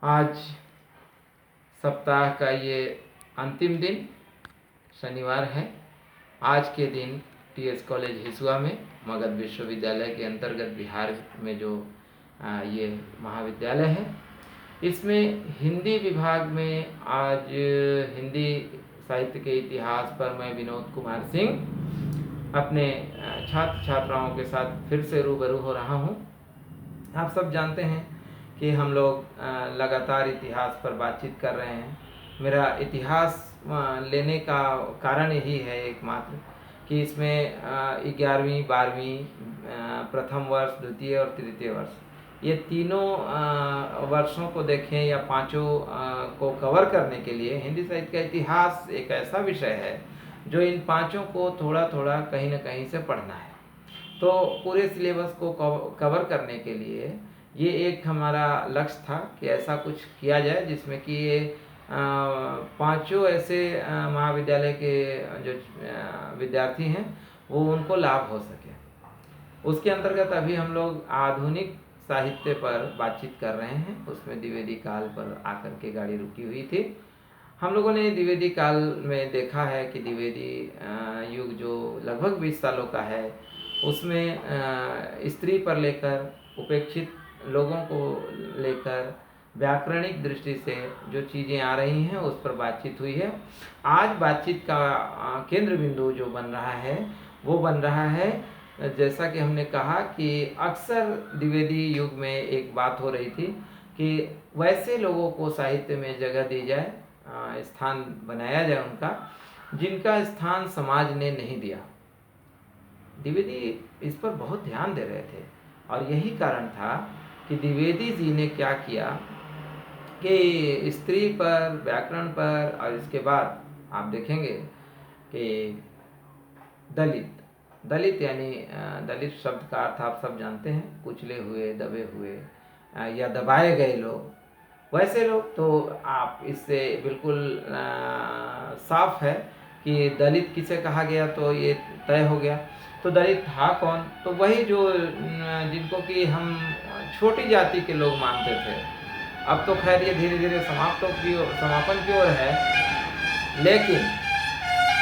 आज सप्ताह का ये अंतिम दिन शनिवार है। आज के दिन टीएस कॉलेज हिसुआ में मगध विश्वविद्यालय के अंतर्गत बिहार में जो ये महाविद्यालय है, इसमें हिंदी विभाग में आज हिंदी साहित्य के इतिहास पर मैं विनोद कुमार सिंह अपने छात्र छात्राओं के साथ फिर से रूबरू हो रहा हूँ। आप सब जानते हैं कि हम लोग लगातार इतिहास पर बातचीत कर रहे हैं। मेरा इतिहास लेने का कारण यही है एकमात्र कि इसमें 11वीं 12वीं प्रथम वर्ष, द्वितीय और तृतीय वर्ष, ये तीनों वर्षों को देखें या पांचों को कवर करने के लिए हिंदी साहित्य का इतिहास एक ऐसा विषय है जो इन पांचों को थोड़ा थोड़ा कहीं ना कहीं से पढ़ना है। तो पूरे सिलेबस को कवर करने के लिए ये एक हमारा लक्ष्य था कि ऐसा कुछ किया जाए जिसमें कि ये पांचों ऐसे महाविद्यालय के जो विद्यार्थी हैं वो उनको लाभ हो सके। उसके अंतर्गत अभी हम लोग आधुनिक साहित्य पर बातचीत कर रहे हैं। उसमें द्विवेदी काल पर आकर के गाड़ी रुकी हुई थी। हम लोगों ने द्विवेदी काल में देखा है कि द्विवेदी युग जो लगभग 20 सालों का है, उसमें स्त्री पर लेकर उपेक्षित लोगों को लेकर व्याकरणिक दृष्टि से जो चीज़ें आ रही हैं उस पर बातचीत हुई है। आज बातचीत का केंद्र बिंदु जो बन रहा है वो बन रहा है, जैसा कि हमने कहा कि अक्सर द्विवेदी युग में एक बात हो रही थी कि वैसे लोगों को साहित्य में जगह दी जाए, स्थान बनाया जाए उनका, जिनका स्थान समाज ने नहीं दिया। द्विवेदी इस पर बहुत ध्यान दे रहे थे और यही कारण था कि द्विवेदी जी ने क्या किया कि स्त्री पर, व्याकरण पर, और इसके बाद आप देखेंगे कि दलित यानी दलित शब्द का अर्थ आप सब जानते हैं, कुचले हुए, दबे हुए या दबाए गए लोग, वैसे लोग। तो आप इससे बिल्कुल साफ है कि दलित किसे कहा गया, तो ये तय हो गया। तो दलित था कौन? तो वही जो जिनको कि हम छोटी जाति के लोग मानते थे। अब तो खैर ये धीरे धीरे समापन की ओर है, लेकिन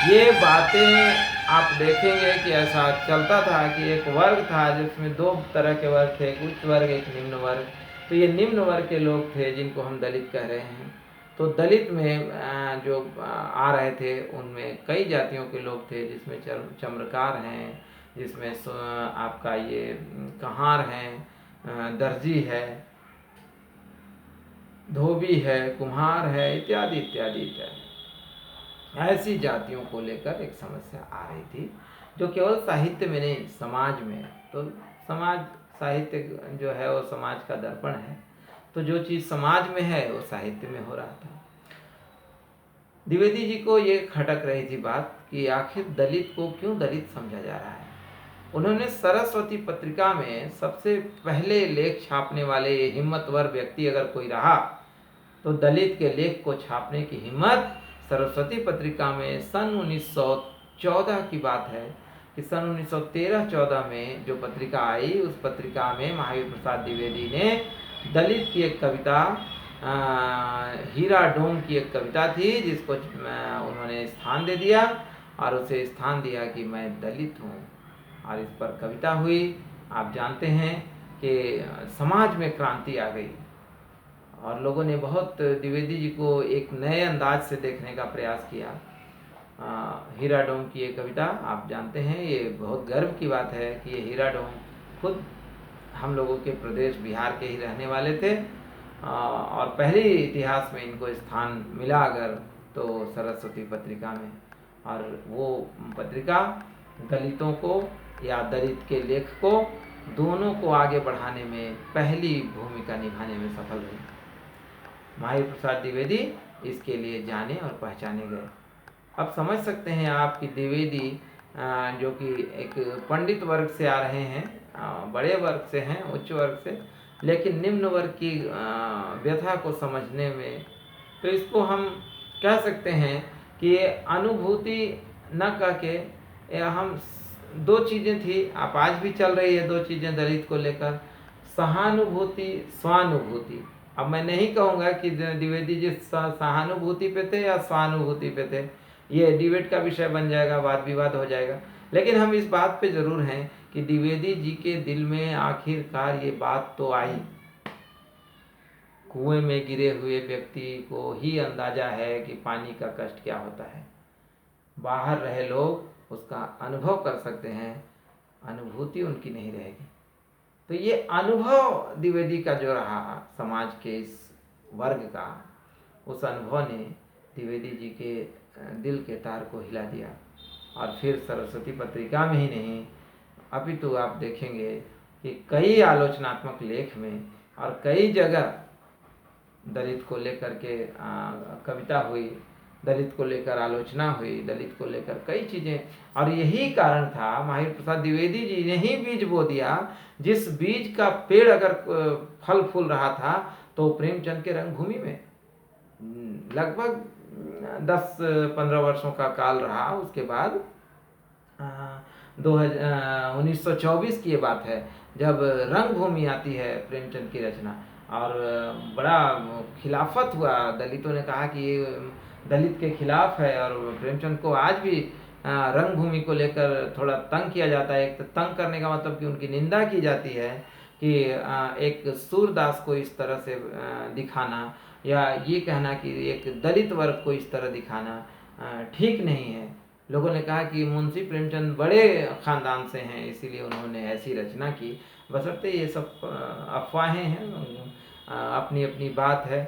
ये बातें आप देखेंगे कि ऐसा चलता था कि एक वर्ग था जिसमें दो तरह के वर्ग थे, एक उच्च वर्ग, एक निम्न वर्ग। तो ये निम्न वर्ग के लोग थे जिनको हम दलित कह रहे हैं। तो दलित में जो आ रहे थे उनमें कई जातियों के लोग थे, जिसमें चम्रकार हैं, जिसमें आपका ये कहार हैं, दर्जी है, धोबी है, कुम्हार है, इत्यादि इत्यादि इत्यादि। ऐसी जातियों को लेकर एक समस्या आ रही थी जो केवल साहित्य में नहीं, समाज में। तो समाज, साहित्य जो है वो समाज का दर्पण है, तो जो चीज़ समाज में है वो साहित्य में हो रहा था। द्विवेदी जी को ये खटक रही थी बात कि आखिर दलित को क्यों दलित समझा जा रहा है। उन्होंने सरस्वती पत्रिका में सबसे पहले लेख छापने वाले हिम्मतवर व्यक्ति अगर कोई रहा तो दलित के लेख को छापने की हिम्मत सरस्वती पत्रिका में सन 1914 की बात है कि सन 1913-14 में जो पत्रिका आई, उस पत्रिका में महावीर प्रसाद द्विवेदी ने दलित की एक कविता, हीरा डोम की एक कविता थी, जिसको उन्होंने स्थान दे दिया और उसे स्थान दिया कि मैं दलित हूँ, और इस पर कविता हुई। आप जानते हैं कि समाज में क्रांति आ गई और लोगों ने बहुत द्विवेदी जी को एक नए अंदाज से देखने का प्रयास किया। हीरा डोम की ये कविता आप जानते हैं, ये बहुत गर्व की बात है कि ये हीरा डोम खुद हम लोगों के प्रदेश बिहार के ही रहने वाले थे, और पहले इतिहास में इनको स्थान मिला अगर तो सरस्वती पत्रिका में। और वो पत्रिका दलितों को या दलित के लेख को, दोनों को आगे बढ़ाने में पहली भूमिका निभाने में सफल रही। महावीर प्रसाद द्विवेदी इसके लिए जाने और पहचाने गए। अब समझ सकते हैं आप कि द्विवेदी जो कि एक पंडित वर्ग से आ रहे हैं, बड़े वर्ग से हैं, उच्च वर्ग से, लेकिन निम्न वर्ग की व्यथा को समझने में, तो इसको हम कह सकते हैं कि ये अनुभूति न कह के, हम दो चीज़ें थी, आप आज भी चल रही है दो चीज़ें दलित को लेकर, सहानुभूति, स्वानुभूति। अब मैं नहीं कहूँगा कि द्विवेदी जी सहानुभूति पे थे या स्वानुभूति पे थे, ये डिबेट का विषय बन जाएगा, वाद विवाद हो जाएगा। लेकिन हम इस बात पे ज़रूर हैं कि द्विवेदी जी के दिल में आखिरकार ये बात तो आई। कुएं में गिरे हुए व्यक्ति को ही अंदाजा है कि पानी का कष्ट क्या होता है। बाहर रहे लोग उसका अनुभव कर सकते हैं, अनुभूति उनकी नहीं रहेगी। तो ये अनुभव द्विवेदी का जो रहा समाज के इस वर्ग का, उस अनुभव ने द्विवेदी जी के दिल के तार को हिला दिया। और फिर सरस्वती पत्रिका में ही नहीं, अपितु आप देखेंगे कि कई आलोचनात्मक लेख में और कई जगह दलित को लेकर के कविता हुई, दलित को लेकर आलोचना हुई, दलित को लेकर कई चीज़ें। और यही कारण था, माहिर प्रसाद द्विवेदी जी ने ही बीज बो दिया। जिस बीज का पेड़ अगर फल फूल रहा था तो प्रेमचंद के रंगभूमि में लगभग 10-15 वर्षों का काल रहा। उसके बाद 1924 की ये बात है जब रंगभूमि आती है प्रेमचंद की रचना, और बड़ा खिलाफत हुआ। दलितों ने कहा कि ये दलित के खिलाफ है, और प्रेमचंद को आज भी रंगभूमि को लेकर थोड़ा तंग किया जाता है। एक तो तंग करने का मतलब कि उनकी निंदा की जाती है कि एक सूरदास को इस तरह से दिखाना, या ये कहना कि एक दलित वर्ग को इस तरह दिखाना ठीक नहीं है। लोगों ने कहा कि मुंशी प्रेमचंद बड़े ख़ानदान से हैं, इसीलिए उन्होंने ऐसी रचना की। बशर्ते ये सब अफवाहें हैं, अपनी अपनी बात है।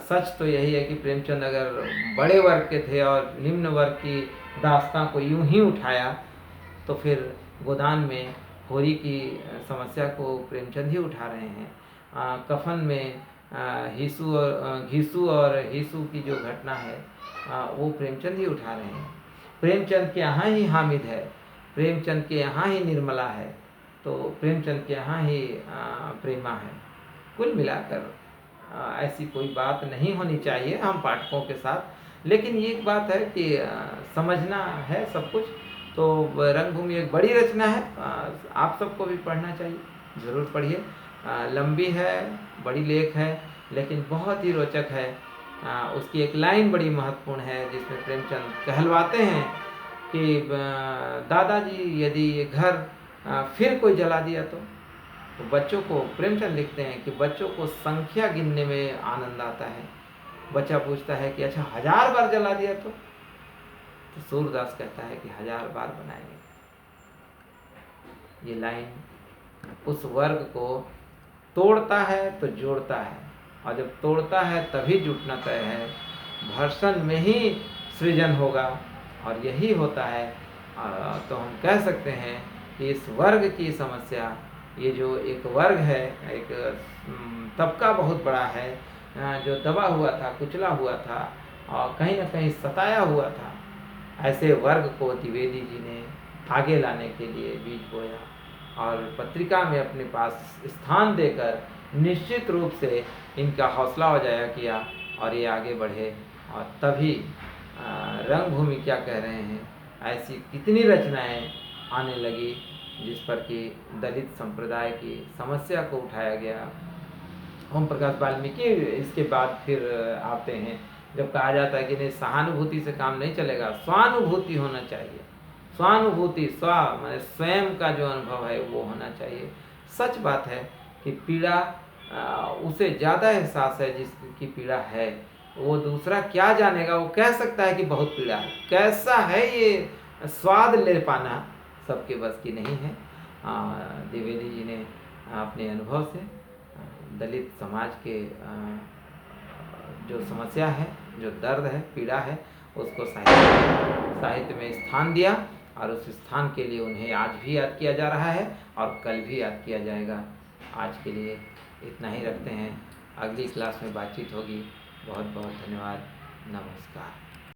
सच तो यही है कि प्रेमचंद अगर बड़े वर्ग के थे और निम्न वर्ग की दास्तां को यूं ही उठाया, तो फिर गोदान में होरी की समस्या को प्रेमचंद ही उठा रहे हैं। कफन में घीसू और हीसू की जो घटना है वो प्रेमचंद ही उठा रहे हैं। प्रेमचंद के यहाँ ही हामिद है, प्रेमचंद के यहाँ ही निर्मला है, तो प्रेमचंद के यहाँ ही प्रेमा है। कुल मिलाकर ऐसी कोई बात नहीं होनी चाहिए हम पाठकों के साथ। लेकिन ये एक बात है कि समझना है सब कुछ। तो रंगभूमि एक बड़ी रचना है, आप सबको भी पढ़ना चाहिए, ज़रूर पढ़िए। लंबी है, बड़ी लेख है, लेकिन बहुत ही रोचक है। उसकी एक लाइन बड़ी महत्वपूर्ण है जिसमें प्रेमचंद कहलवाते हैं कि दादाजी यदि ये घर फिर कोई जला दिया तो बच्चों को, प्रेमचंद लिखते हैं कि बच्चों को संख्या गिनने में आनंद आता है। बच्चा पूछता है कि अच्छा 1000 बार जला दिया तो सूरदास कहता है कि 1000 बार बनाएंगे। ये लाइन उस वर्ग को तोड़ता है तो जोड़ता है, और जब तोड़ता है तभी जुटना तय है। भर्षण में ही सृजन होगा, और यही होता है। तो हम कह सकते हैं कि इस वर्ग की समस्या, ये जो एक वर्ग है, एक तबका बहुत बड़ा है जो दबा हुआ था, कुचला हुआ था और कहीं ना कहीं सताया हुआ था, ऐसे वर्ग को द्विवेदी जी ने आगे लाने के लिए बीज बोया और पत्रिका में अपने पास स्थान देकर निश्चित रूप से इनका हौसला अफजाया किया और ये आगे बढ़े। और तभी रंगभूमि क्या कह रहे हैं, ऐसी कितनी रचनाएं आने लगी जिस पर कि दलित संप्रदाय की समस्या को उठाया गया। ओम प्रकाश वाल्मीकि इसके बाद फिर आते हैं, जब कहा जाता है कि नहीं, सहानुभूति से काम नहीं चलेगा, स्वानुभूति होना चाहिए। स्वानुभूति, स्व माने स्वयं का जो अनुभव है वो होना चाहिए। सच बात है कि पीड़ा उसे ज़्यादा एहसास है जिसकी पीड़ा है। वो दूसरा क्या जानेगा, वो कह सकता है कि बहुत पीड़ा है, कैसा है ये स्वाद ले पाना सबके बस की नहीं है। द्विवेदी जी ने अपने अनुभव से दलित समाज के जो समस्या है, जो दर्द है, पीड़ा है, उसको साहित्य में स्थान दिया और उस स्थान के लिए उन्हें आज भी याद किया जा रहा है और कल भी याद किया जाएगा। आज के लिए इतना ही रखते हैं, अगली क्लास में बातचीत होगी। बहुत बहुत धन्यवाद, नमस्कार।